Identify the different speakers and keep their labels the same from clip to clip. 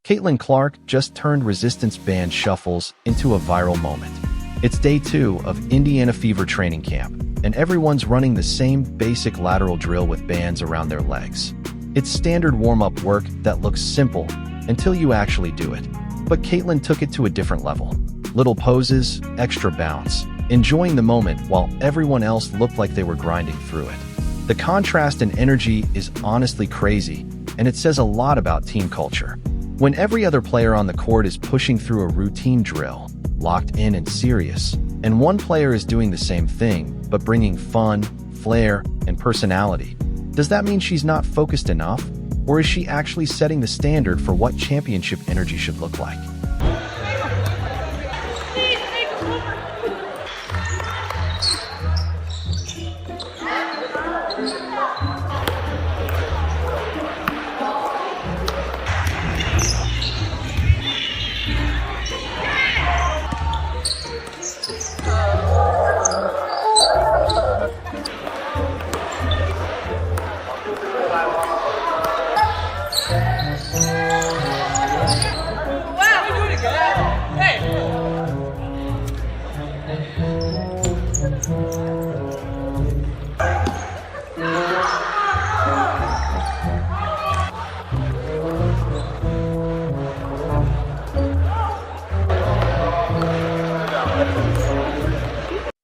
Speaker 1: Caitlin Clark just turned resistance band shuffles into a viral moment. It's day 2 of Indiana Fever training camp, and everyone's running the same basic lateral drill with bands around their legs. It's standard warm-up work that looks simple until you actually do it. But Caitlin took it to a different level. Little poses, extra bounce, enjoying the moment while everyone else looked like they were grinding through it. The contrast in energy is honestly crazy, and it says a lot about team culture. When every other player on the court is pushing through a routine drill, locked in and serious, and one player is doing the same thing, but bringing fun, flair, and personality, does that mean she's not focused enough? Or is she actually setting the standard for what championship energy should look like?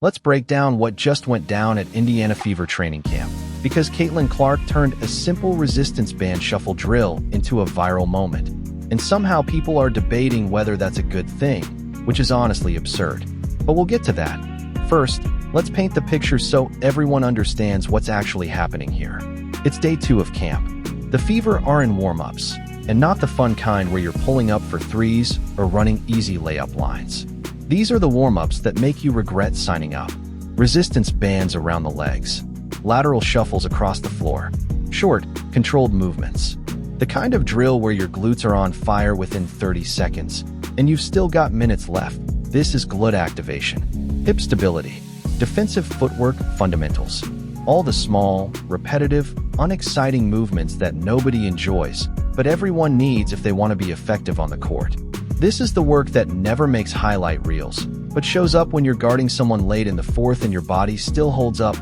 Speaker 1: Let's break down what just went down at Indiana Fever training camp, because Caitlin Clark turned a simple resistance band shuffle drill into a viral moment. And somehow people are debating whether that's a good thing, which is honestly absurd. But we'll get to that. First, let's paint the picture so everyone understands what's actually happening here. It's day 2 of camp. The Fever are in warm-ups, and not the fun kind where you're pulling up for threes or running easy layup lines. These are the warm-ups that make you regret signing up. Resistance bands around the legs, lateral shuffles across the floor, short, controlled movements. The kind of drill where your glutes are on fire within 30 seconds, and you've still got minutes left. This is glute activation, hip stability, defensive footwork fundamentals. All the small, repetitive, unexciting movements that nobody enjoys, but everyone needs if they want to be effective on the court. This is the work that never makes highlight reels, but shows up when you're guarding someone late in the fourth and your body still holds up.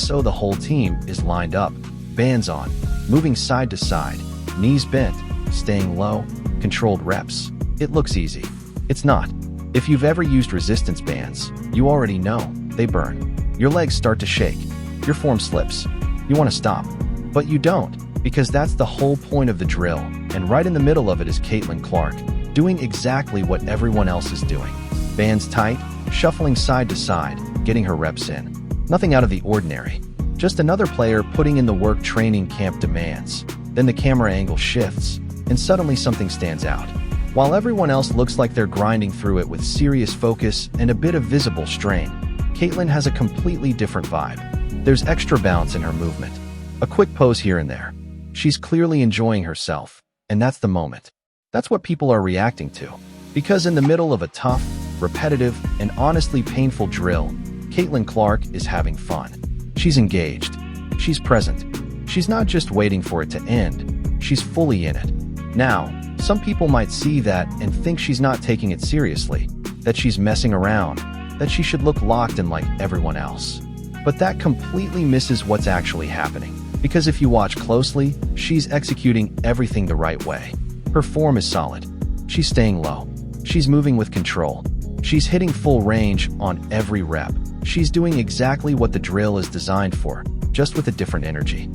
Speaker 1: So the whole team is lined up, bands on, moving side to side, knees bent, staying low, controlled reps. It looks easy. It's not. If you've ever used resistance bands, you already know they burn. Your legs start to shake. Your form slips. You want to stop, but you don't, because that's the whole point of the drill, and right in the middle of it is Caitlin Clark, doing exactly what everyone else is doing. Bands tight, shuffling side to side, getting her reps in. Nothing out of the ordinary. Just another player putting in the work training camp demands. Then the camera angle shifts, and suddenly something stands out. While everyone else looks like they're grinding through it with serious focus and a bit of visible strain, Caitlin has a completely different vibe. There's extra bounce in her movement. A quick pose here and there. She's clearly enjoying herself, and that's the moment. That's what people are reacting to. Because in the middle of a tough, repetitive, and honestly painful drill, Caitlin Clark is having fun. She's engaged. She's present. She's not just waiting for it to end. She's fully in it. Now, some people might see that and think she's not taking it seriously, that she's messing around, that she should look locked in like everyone else. But that completely misses what's actually happening. Because if you watch closely, she's executing everything the right way. Her form is solid. She's staying low. She's moving with control. She's hitting full range on every rep. She's doing exactly what the drill is designed for, just with a different energy.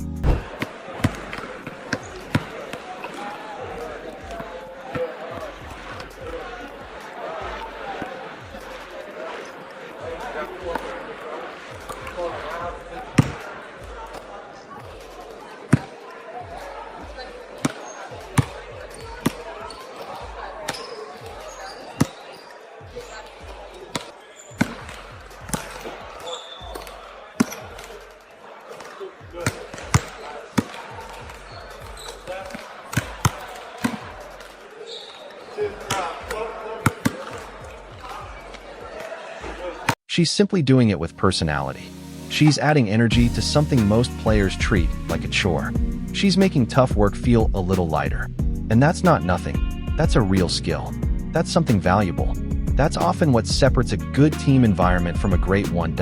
Speaker 1: She's simply doing it with personality. She's adding energy to something most players treat like a chore. She's making tough work feel a little lighter. And that's not nothing. That's a real skill. That's something valuable. That's often what separates a good team environment from a great one.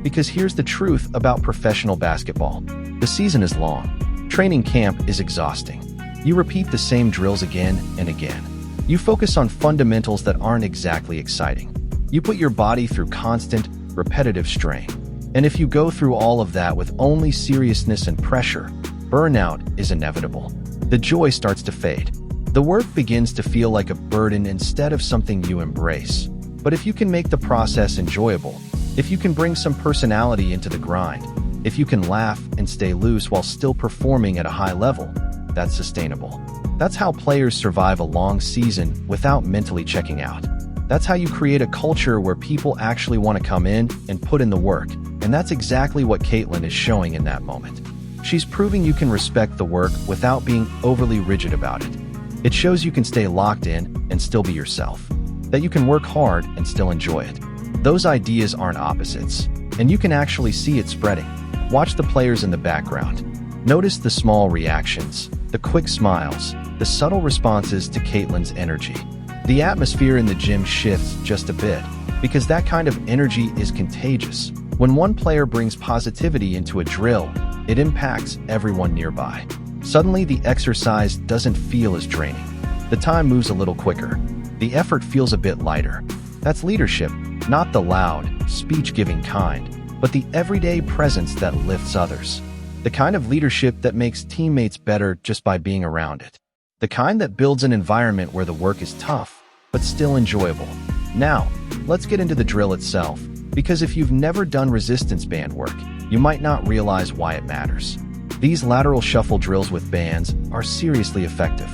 Speaker 1: Because here's the truth about professional basketball. The season is long. Training camp is exhausting. You repeat the same drills again and again. You focus on fundamentals that aren't exactly exciting. You put your body through constant, repetitive strain. And if you go through all of that with only seriousness and pressure, burnout is inevitable. The joy starts to fade. The work begins to feel like a burden instead of something you embrace. But if you can make the process enjoyable, if you can bring some personality into the grind, if you can laugh and stay loose while still performing at a high level, that's sustainable. That's how players survive a long season without mentally checking out. That's how you create a culture where people actually want to come in and put in the work. And that's exactly what Caitlin is showing in that moment. She's proving you can respect the work without being overly rigid about it. It shows you can stay locked in and still be yourself. That you can work hard and still enjoy it. Those ideas aren't opposites, and you can actually see it spreading. Watch the players in the background. Notice the small reactions, the quick smiles, the subtle responses to Caitlin's energy. The atmosphere in the gym shifts just a bit, because that kind of energy is contagious. When one player brings positivity into a drill, it impacts everyone nearby. Suddenly, the exercise doesn't feel as draining. The time moves a little quicker. The effort feels a bit lighter. That's leadership, not the loud, speech-giving kind, but the everyday presence that lifts others. The kind of leadership that makes teammates better just by being around it. The kind that builds an environment where the work is tough, but still enjoyable. Now, let's get into the drill itself, because if you've never done resistance band work, you might not realize why it matters. These lateral shuffle drills with bands are seriously effective.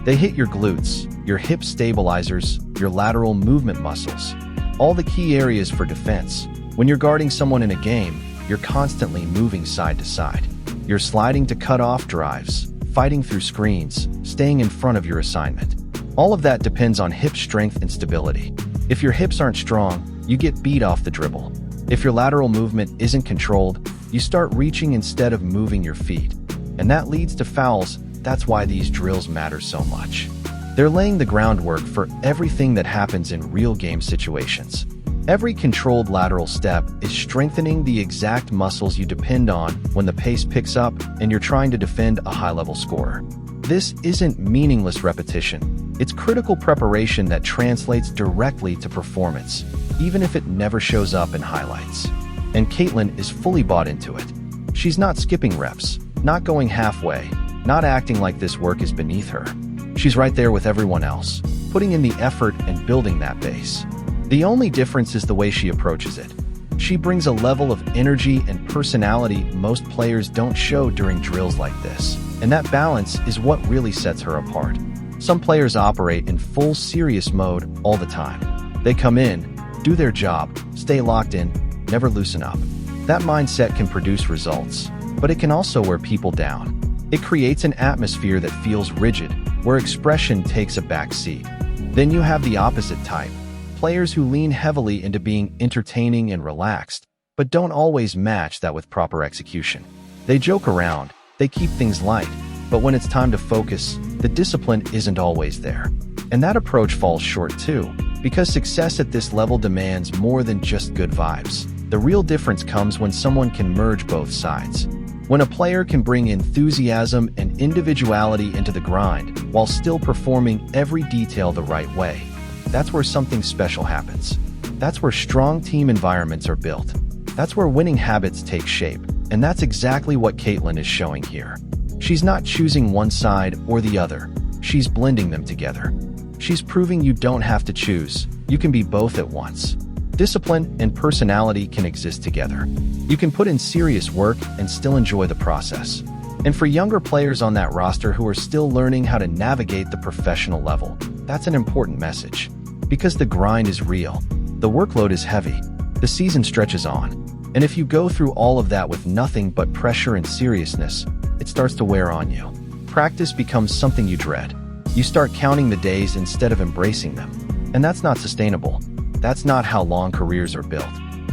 Speaker 1: They hit your glutes, your hip stabilizers, your lateral movement muscles, all the key areas for defense. When you're guarding someone in a game, you're constantly moving side to side. You're sliding to cut off drives, fighting through screens, staying in front of your assignment. All of that depends on hip strength and stability. If your hips aren't strong, you get beat off the dribble. If your lateral movement isn't controlled, you start reaching instead of moving your feet. And that leads to fouls. That's why these drills matter so much. They're laying the groundwork for everything that happens in real game situations. Every controlled lateral step is strengthening the exact muscles you depend on when the pace picks up and you're trying to defend a high-level scorer. This isn't meaningless repetition. It's critical preparation that translates directly to performance, even if it never shows up in highlights. And Caitlin is fully bought into it. She's not skipping reps, not going halfway, not acting like this work is beneath her. She's right there with everyone else, putting in the effort and building that base. The only difference is the way she approaches it. She brings a level of energy and personality most players don't show during drills like this. And that balance is what really sets her apart. Some players operate in full serious mode all the time. They come in, do their job, stay locked in, never loosen up. That mindset can produce results, but it can also wear people down. It creates an atmosphere that feels rigid, where expression takes a back seat. Then you have the opposite type, players who lean heavily into being entertaining and relaxed, but don't always match that with proper execution. They joke around, they keep things light, but when it's time to focus, the discipline isn't always there. And that approach falls short too, because success at this level demands more than just good vibes. The real difference comes when someone can merge both sides. When a player can bring enthusiasm and individuality into the grind while still performing every detail the right way, that's where something special happens. That's where strong team environments are built. That's where winning habits take shape. And that's exactly what Caitlin is showing here. She's not choosing one side or the other. She's blending them together. She's proving you don't have to choose. You can be both at once. Discipline and personality can exist together. You can put in serious work and still enjoy the process. And for younger players on that roster who are still learning how to navigate the professional level, that's an important message. Because the grind is real. The workload is heavy. The season stretches on. And if you go through all of that with nothing but pressure and seriousness, it starts to wear on you. Practice becomes something you dread. You start counting the days instead of embracing them. And that's not sustainable. That's not how long careers are built.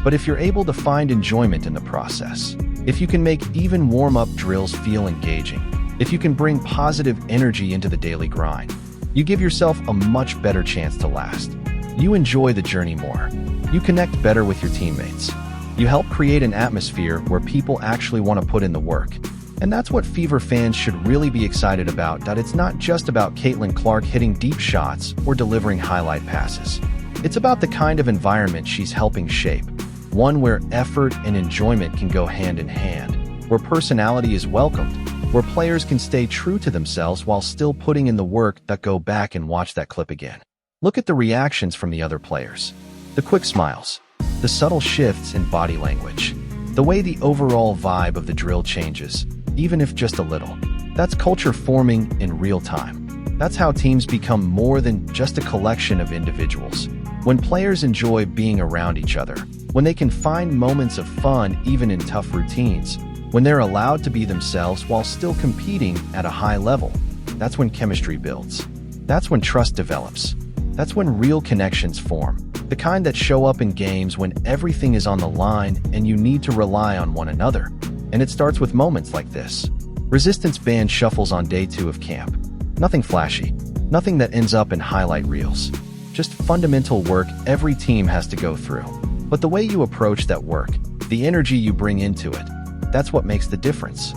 Speaker 1: But if you're able to find enjoyment in the process, if you can make even warm-up drills feel engaging, if you can bring positive energy into the daily grind, You give yourself a much better chance to last. You enjoy the journey more. You connect better with your teammates. You help create an atmosphere where people actually want to put in the work. And that's what Fever fans should really be excited about. It's not just about Caitlin Clark hitting deep shots or delivering highlight passes. It's about the kind of environment she's helping shape. One where effort and enjoyment can go hand in hand, where personality is welcomed, where players can stay true to themselves while still putting in the work. Go back and watch that clip again. Look at the reactions from the other players. The quick smiles, the subtle shifts in body language, the way the overall vibe of the drill changes, even if just a little. That's culture forming in real time. That's how teams become more than just a collection of individuals. When players enjoy being around each other, when they can find moments of fun even in tough routines, when they're allowed to be themselves while still competing at a high level, that's when chemistry builds. That's when trust develops. That's when real connections form. The kind that show up in games when everything is on the line and you need to rely on one another. And it starts with moments like this. Resistance band shuffles on day 2 of camp. Nothing flashy, nothing that ends up in highlight reels. Just fundamental work every team has to go through. But the way you approach that work, the energy you bring into it, that's what makes the difference.